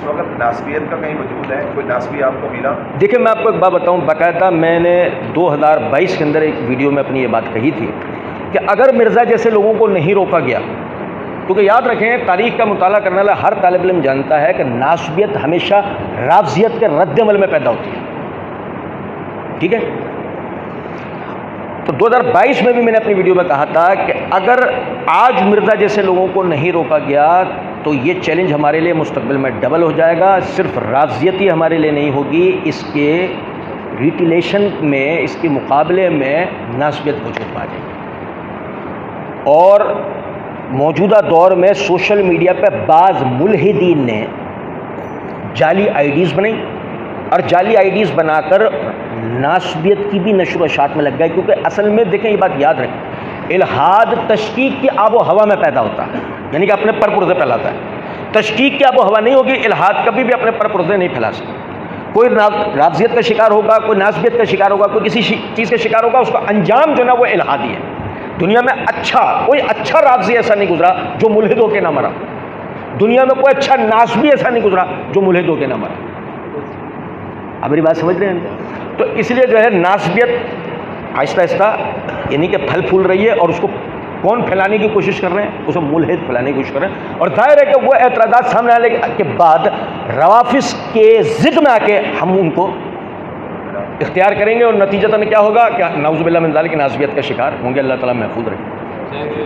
اس وقت ناسبیت کا کہیں وجود ہے؟ کوئی ناسبی آپ کو ملا؟ دیکھیں میں آپ کو ایک بات بتاؤں، باقاعدہ میں نے 2022 کے اندر ایک ویڈیو میں اپنی یہ بات کہی تھی کہ اگر مرزا جیسے لوگوں کو نہیں روکا گیا، کیونکہ یاد رکھیں تاریخ کا مطالعہ کرنے والا ہر طالب علم جانتا ہے کہ ناسبیت ہمیشہ رافضیت کے رد عمل میں پیدا ہوتی ہے، ٹھیک ہے؟ تو 2022 میں بھی میں نے اپنی ویڈیو میں کہا تھا کہ اگر آج مرزا جیسے لوگوں کو نہیں روکا گیا تو یہ چیلنج ہمارے لیے مستقبل میں ڈبل ہو جائے گا۔ صرف رافضیت ہی ہمارے لیے نہیں ہوگی، اس کے ریٹیلیشن میں، اس کے مقابلے میں ناسبیت وجود پا جائے گی۔ اور موجودہ دور میں سوشل میڈیا پہ بعض ملحدین نے جعلی آئی ڈیز بنائی اور جعلی آئی ڈیز بنا کر ناسبیت کی بھی نشر و اشاعت میں لگ گئے، کیونکہ اصل میں دیکھیں یہ بات یاد رکھیں، الحاد تشکیک کی آب و ہوا میں پیدا ہوتا ہے، یعنی کہ اپنے پر پرزے پھیلاتا ہے۔ تشکیک کی آب و ہوا نہیں ہوگی، الحاد کبھی بھی اپنے پر پرزے نہیں پھیلا سکتا۔ کوئی رافضیت کا شکار ہوگا، کوئی ناسبیت کا شکار ہوگا، کوئی کسی چیز کا شکار ہوگا، اس کا انجام جو نا وہ الحادی ہے۔ دنیا میں کوئی اچھا رافضی ایسا نہیں گزرا جو ملحد ہو کے نہ مرا، دنیا میں کوئی اچھا ناسبی ایسا نہیں گزرا جو ملحد ہو کے نہ مرا۔ آپ میری بات سمجھ رہے ہیں؟ تو اس لیے جو ہے ناسبیت آہستہ آہستہ یعنی کہ پھل پھول رہی ہے، اور اس کو کون پھیلانے کی کوشش کر رہے ہیں؟ اسے ملحد پھیلانے کی کوشش کر رہے ہیں، اور ظاہر ہے کہ وہ اعتراضات سامنے آنے کے بعد روافض کے ضد میں آ کے ہم ان کو اختیار کریں گے، اور نتیجتاً کیا ہوگا کہ نعوذ باللہ من ذالک ناسبیت کا شکار ہوں گے۔ اللہ تعالیٰ محفوظ رکھے۔